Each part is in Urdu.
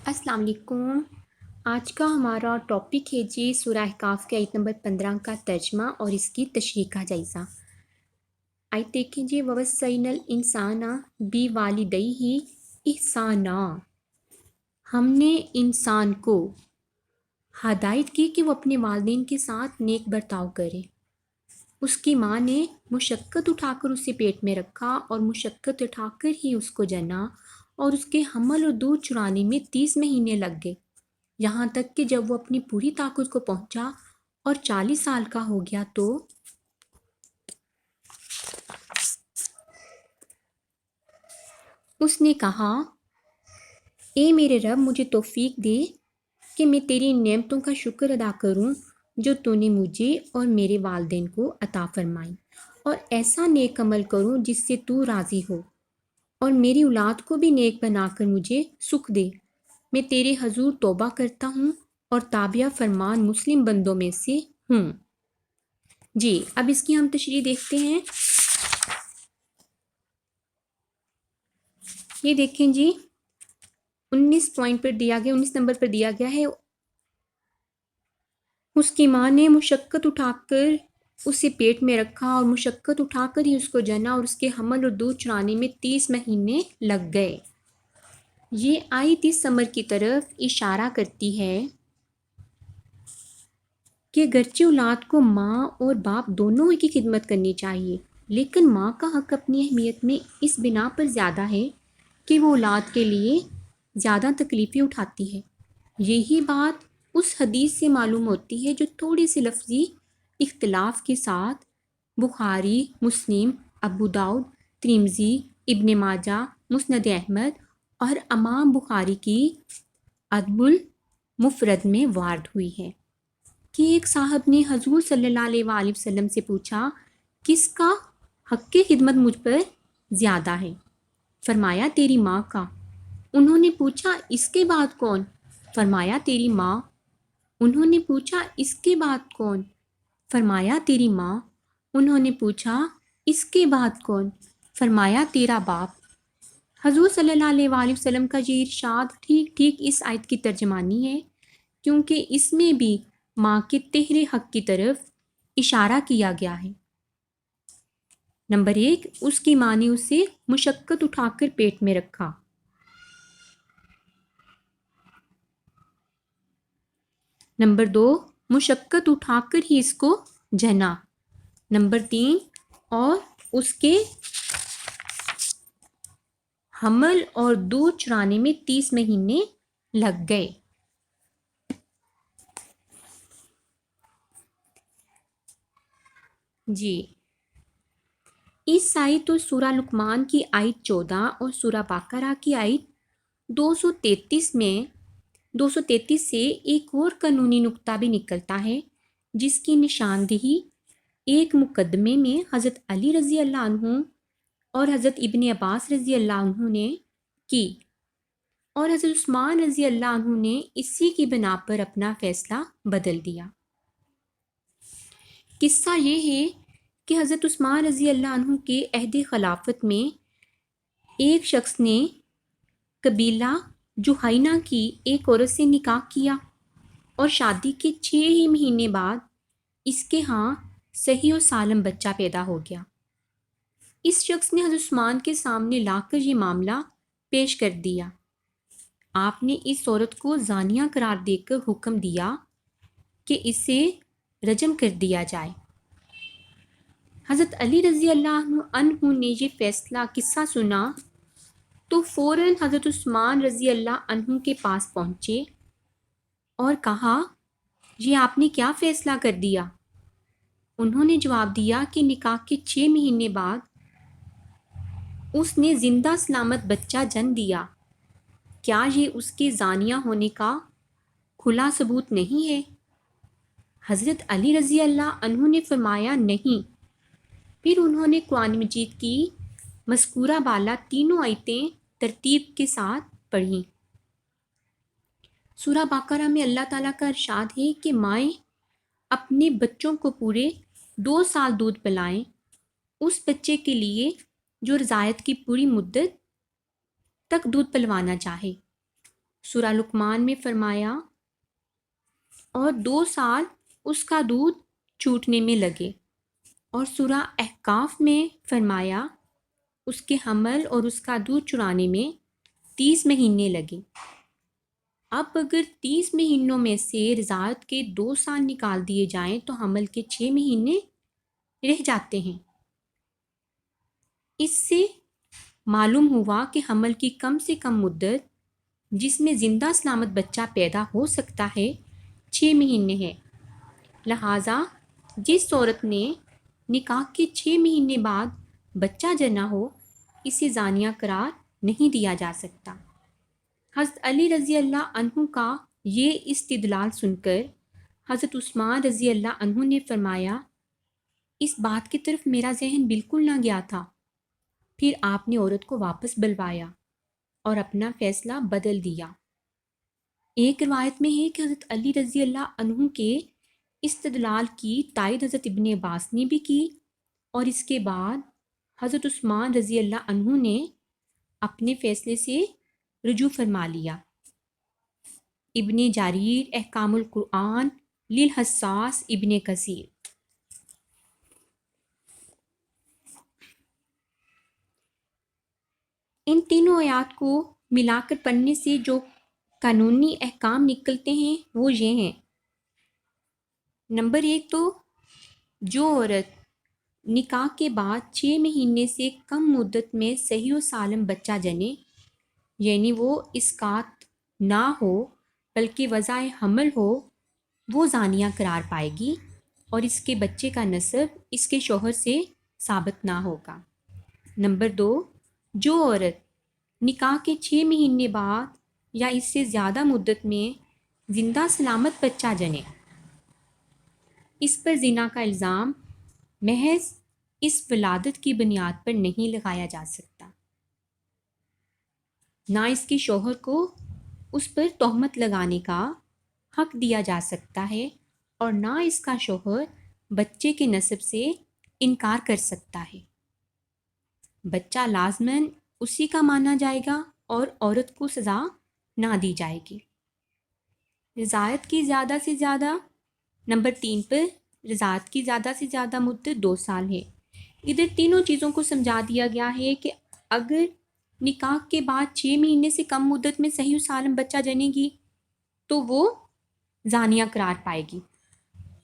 السلام علیکم۔ آج کا ہمارا ٹاپک ہے جی سورہ کاف کے آیت نمبر 15 کا ترجمہ اور اس کی تشریح کا جائزہ۔ آیت دیکھیں جی، وَوَصَّيْنَا الْإِنسَانَ بِوَالِدَيْهِ إِحْسَانًا، ہم نے انسان کو ہدایت کی کہ وہ اپنے والدین کے ساتھ نیک برتاؤ کرے۔ اس کی ماں نے مشقت اٹھا کر اسے پیٹ میں رکھا اور مشقت اٹھا کر ہی اس کو جنا، اور اس کے حمل اور دودھ چرانے میں 30 مہینے لگ گئے، یہاں تک کہ جب وہ اپنی پوری طاقت کو پہنچا اور 40 سال کا ہو گیا تو اس نے کہا، اے میرے رب، مجھے توفیق دے کہ میں تیری نعمتوں کا شکر ادا کروں جو تو نے مجھے اور میرے والدین کو عطا فرمائی، اور ایسا نیک عمل کروں جس سے تو راضی ہو، اور میری اولاد کو بھی نیک بنا کر مجھے سکھ دے۔ میں تیرے حضور توبہ کرتا ہوں اور تابعہ فرمان مسلم بندوں میں سے ہوں۔ جی اب اس کی ہم تشریح دیکھتے ہیں۔ یہ دیکھیں جی، 19 پوائنٹ پر دیا گیا، 19 نمبر پر دیا گیا ہے، اس کی ماں نے مشقت اٹھا کر اسے پیٹ میں رکھا اور مشقت اٹھا کر ہی اس کو جنا، اور اس کے حمل اور دودھ چرانے میں 30 مہینے لگ گئے۔ یہ آیت اس امر کی طرف اشارہ کرتی ہے کہ گرچہ اولاد کو ماں اور باپ دونوں کی خدمت کرنی چاہیے، لیکن ماں کا حق اپنی اہمیت میں اس بنا پر زیادہ ہے کہ وہ اولاد کے لیے زیادہ تکلیفیں اٹھاتی ہے۔ یہی بات اس حدیث سے معلوم ہوتی ہے جو تھوڑے سے لفظی اختلاف کے ساتھ بخاری، مسلم، ابو داؤد، ترمذی، ابن ماجہ، مسند احمد اور امام بخاری کی ادب المفرد میں وارد ہوئی ہے کہ ایک صاحب نے حضور صلی اللہ علیہ وآلہ وسلم سے پوچھا، کس کا حق خدمت مجھ پر زیادہ ہے؟ فرمایا تیری ماں کا۔ انہوں نے پوچھا اس کے بعد کون؟ فرمایا تیری ماں۔ انہوں نے پوچھا اس کے بعد کون؟ فرمایا تیری ماں۔ انہوں نے پوچھا اس کے بعد کون؟ فرمایا تیرا باپ۔ حضور صلی اللہ علیہ وآلہ وسلم کا یہ ارشاد ٹھیک ٹھیک اس آیت کی ترجمانی ہے، کیونکہ اس میں بھی ماں کے تہرے حق کی طرف اشارہ کیا گیا ہے۔ نمبر 1، اس کی ماں نے اسے مشقت اٹھا کر پیٹ میں رکھا۔ نمبر 2، مشقت اٹھا کر ہی اس کو جنا۔ نمبر 3، اور اس کے حمل اور دودھ چرانے میں 30 مہینے لگ گئے۔ جی اس آیت اور سورہ لقمان کی آیت 14 اور سورہ بقرہ کی آیت 233 سے ایک اور قانونی نقطہ بھی نکلتا ہے، جس کی نشاندہی ایک مقدمے میں حضرت علی رضی اللہ عنہ اور حضرت ابن عباس رضی اللہ عنہ نے کی، اور حضرت عثمان رضی اللہ عنہ نے اسی کی بنا پر اپنا فیصلہ بدل دیا۔ قصہ یہ ہے کہ حضرت عثمان رضی اللہ عنہ کے عہد خلافت میں ایک شخص نے قبیلہ جوہینہ کی ایک عورت سے نکاح کیا، اور شادی کے 6 ہی مہینے بعد اس کے ہاں صحیح و سالم بچہ پیدا ہو گیا۔ اس شخص نے حضرت عثمان کے سامنے لا کر یہ معاملہ پیش کر دیا۔ آپ نے اس عورت کو زانیہ قرار دے کر حکم دیا کہ اسے رجم کر دیا جائے۔ حضرت علی رضی اللہ عنہ نے یہ فیصلہ قصہ سنا تو فوراً حضرت عثمان رضی اللہ عنہ کے پاس پہنچے اور کہا، یہ آپ نے کیا فیصلہ کر دیا؟ انہوں نے جواب دیا کہ نکاح کے 6 مہینے بعد اس نے زندہ سلامت بچہ جن دیا، کیا یہ اس کے زانیہ ہونے کا کھلا ثبوت نہیں ہے؟ حضرت علی رضی اللہ عنہ نے فرمایا نہیں۔ پھر انہوں نے قرآن مجید کی مذکورہ بالا تینوں آیتیں ترتیب کے ساتھ پڑھیں۔ سورہ بقرہ میں اللہ تعالیٰ کا ارشاد ہے کہ مائیں اپنے بچوں کو پورے 2 سال دودھ پلائیں، اس بچے کے لیے جو رضاعت کی پوری مدت تک دودھ پلوانا چاہے۔ سورہ لقمان میں فرمایا اور 2 سال اس کا دودھ چوٹنے میں لگے، اور سورہ احقاف میں فرمایا اس کے حمل اور اس کا دودھ چرانے میں 30 مہینے لگے۔ اب اگر 30 مہینوں میں سے رضاعت کے 2 سال نکال دیے جائیں تو حمل کے 6 مہینے رہ جاتے ہیں۔ اس سے معلوم ہوا کہ حمل کی کم سے کم مدت جس میں زندہ سلامت بچہ پیدا ہو سکتا ہے 6 مہینے ہے۔ لہٰذا جس عورت نے نکاح کے 6 مہینے بعد بچہ جنا ہو اسے زانیہ قرار نہیں دیا جا سکتا۔ حضرت علی رضی اللہ عنہ کا یہ استدلال سن کر حضرت عثمان رضی اللہ عنہ نے فرمایا اس بات کی طرف میرا ذہن بالکل نہ گیا تھا۔ پھر آپ نے عورت کو واپس بلوایا اور اپنا فیصلہ بدل دیا۔ ایک روایت میں ہے کہ حضرت علی رضی اللہ عنہ کے استدلال کی تائید حضرت ابن عباس نے بھی کی، اور اس کے بعد حضرت عثمان رضی اللہ عنہ نے اپنے فیصلے سے رجوع فرما لیا۔ ابن جریر احکام القرآن للحساس ابن کثیر۔ ان تینوں آیات کو ملا کر پڑھنے سے جو قانونی احکام نکلتے ہیں وہ یہ ہیں۔ نمبر 1 تو جو عورت نکاح کے بعد 6 مہینے سے کم مدت میں صحیح و سالم بچہ جنے، یعنی وہ اسقاط نہ ہو بلکہ وضع حمل ہو، وہ زانیہ قرار پائے گی اور اس کے بچے کا نسب اس کے شوہر سے ثابت نہ ہوگا۔ نمبر 2 جو عورت نکاح کے 6 مہینے بعد یا اس سے زیادہ مدت میں زندہ سلامت بچہ جنے، اس پر زنا کا الزام محض اس ولادت کی بنیاد پر نہیں لگایا جا سکتا۔ نہ اس کے شوہر کو اس پر تہمت لگانے کا حق دیا جا سکتا ہے، اور نہ اس کا شوہر بچے کے نسب سے انکار کر سکتا ہے۔ بچہ لازماً اسی کا مانا جائے گا اور عورت کو سزا نہ دی جائے گی۔ رضاعت کی زیادہ سے زیادہ، نمبر 3 پر رضاعت کی زیادہ سے زیادہ مدت 2 سال ہے۔ ادھر تینوں چیزوں کو سمجھا دیا گیا ہے کہ اگر نکاح کے بعد 6 مہینے سے کم مدت میں صحیح و سالم بچہ جنے گی تو وہ زانیہ قرار پائے گی،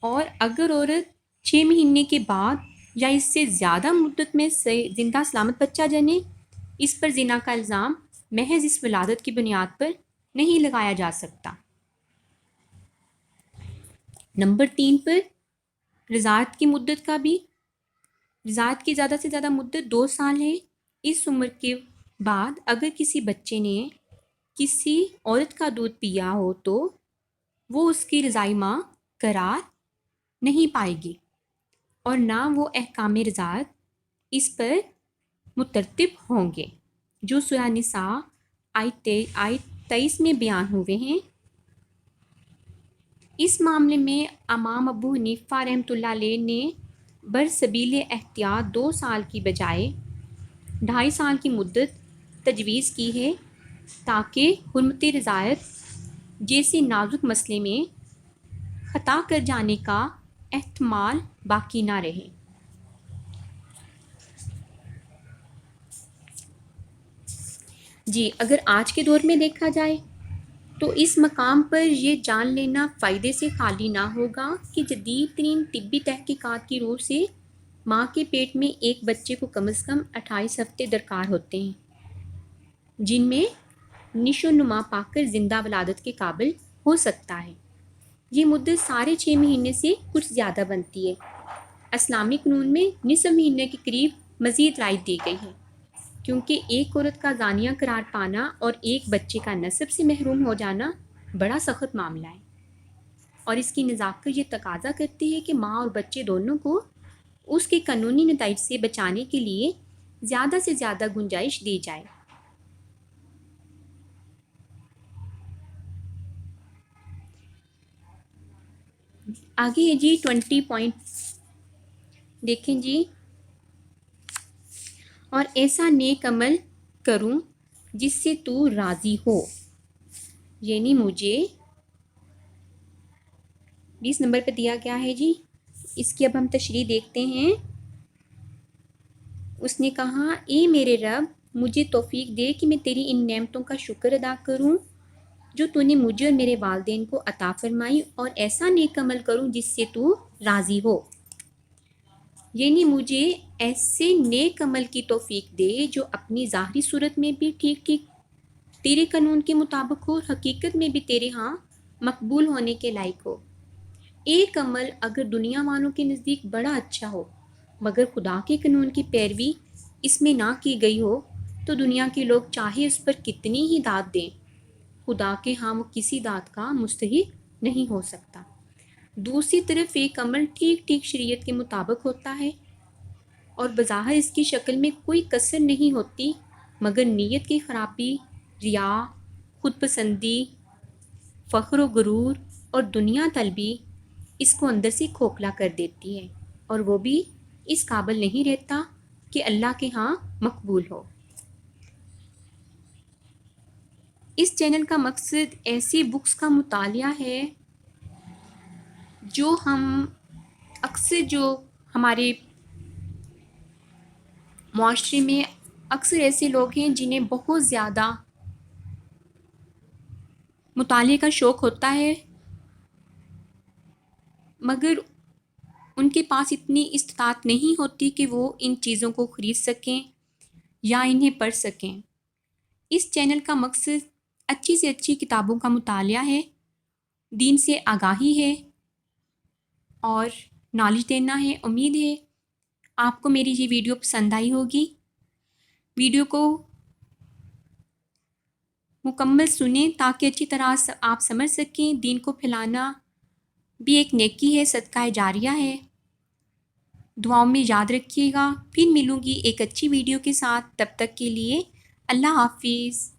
اور اگر عورت 6 مہینے کے بعد یا اس سے زیادہ مدت میں زندہ سلامت بچہ جنے، اس پر زنا کا الزام محض اس ولادت کی بنیاد پر نہیں لگایا جا سکتا۔ نمبر 3 پر رضاعت کی مدت کا بھی، رضاعت کی زیادہ سے زیادہ مدت 2 سال ہے۔ اس عمر کے بعد اگر کسی بچے نے کسی عورت کا دودھ پیا ہو تو وہ اس کی رضاعی ماں قرار نہیں پائے گی، اور نہ وہ احکام رضاعت اس پر مترتب ہوں گے جو سورہ نساء آیت 23 میں بیان ہوئے ہیں۔ اس معاملے میں امام ابو حنیفہ رحمۃ اللہ علیہ نے برسبیل احتیاط 2 سال کی بجائے 2.5 سال کی مدت تجویز کی ہے، تاکہ حرمت رضاعت جیسے نازک مسئلے میں خطا کر جانے کا احتمال باقی نہ رہے۔ جی اگر آج کے دور میں دیکھا جائے تو اس مقام پر یہ جان لینا فائدے سے خالی نہ ہوگا کہ جدید ترین طبی تحقیقات کی روح سے ماں کے پیٹ میں ایک بچے کو کم از کم 28 ہفتے درکار ہوتے ہیں، جن میں نشو و نما پا کر زندہ ولادت کے قابل ہو سکتا ہے۔ یہ مدت سارے 6 مہینے سے کچھ زیادہ بنتی ہے۔ اسلامی قانون میں نصف مہینے کے قریب مزید رعایت دی گئی ہے، کیونکہ ایک عورت کا زانیہ قرار پانا اور ایک بچے کا نسب سے محروم ہو جانا بڑا سخت معاملہ ہے، اور اس کی نزاکت یہ تقاضا کرتی ہے کہ ماں اور بچے دونوں کو اس کے قانونی نتائج سے بچانے کے لیے زیادہ سے زیادہ گنجائش دی جائے۔ آگے ہے جی 20 پوائنٹ، دیکھیں جی، اور ایسا نیک عمل کروں جس سے تو راضی ہو۔ یعنی مجھے 20 نمبر پہ دیا گیا ہے جی، اس کی اب ہم تشریح دیکھتے ہیں۔ اس نے کہا اے میرے رب مجھے توفیق دے کہ میں تیری ان نعمتوں کا شکر ادا کروں جو تو نے مجھے اور میرے والدین کو عطا فرمائی، اور ایسا نیک عمل کروں جس سے تو راضی ہو۔ یعنی مجھے ایسے نیک عمل کی توفیق دے جو اپنی ظاہری صورت میں بھی ٹھیک ٹھیک تیرے قانون کے مطابق ہو، حقیقت میں بھی تیرے ہاں مقبول ہونے کے لائق ہو۔ ایک عمل اگر دنیا والوں کے نزدیک بڑا اچھا ہو مگر خدا کے قانون کی پیروی اس میں نہ کی گئی ہو تو دنیا کے لوگ چاہے اس پر کتنی ہی داد دیں، خدا کے ہاں وہ کسی داد کا مستحق نہیں ہو سکتا۔ دوسری طرف ایک عمل ٹھیک ٹھیک شریعت کے مطابق ہوتا ہے اور بظاہر اس کی شکل میں کوئی کسر نہیں ہوتی، مگر نیت کی خرابی، ریا، خود پسندی، فخر و غرور اور دنیا طلبی اس کو اندر سے کھوکھلا کر دیتی ہے، اور وہ بھی اس قابل نہیں رہتا کہ اللہ کے ہاں مقبول ہو۔ اس چینل کا مقصد ایسی بکس کا مطالعہ ہے جو ہم اکثر جو ہمارے معاشرے میں اکثر ایسے لوگ ہیں جنہیں بہت زیادہ مطالعے کا شوق ہوتا ہے مگر ان کے پاس اتنی استطاعت نہیں ہوتی کہ وہ ان چیزوں کو خرید سکیں یا انہیں پڑھ سکیں۔ اس چینل کا مقصد اچھی سے اچھی کتابوں کا مطالعہ ہے، دین سے آگاہی ہے اور نالج دینا ہے۔ امید ہے آپ کو میری یہ ویڈیو پسند آئی ہوگی۔ ویڈیو کو مکمل سنیں تاکہ اچھی طرح آپ سمجھ سکیں۔ دین کو پھیلانا بھی ایک نیکی ہے، صدقہ جاریہ ہے۔ دعاؤں میں یاد رکھیے گا۔ پھر ملوں گی ایک اچھی ویڈیو کے ساتھ، تب تک کے لیے اللہ حافظ۔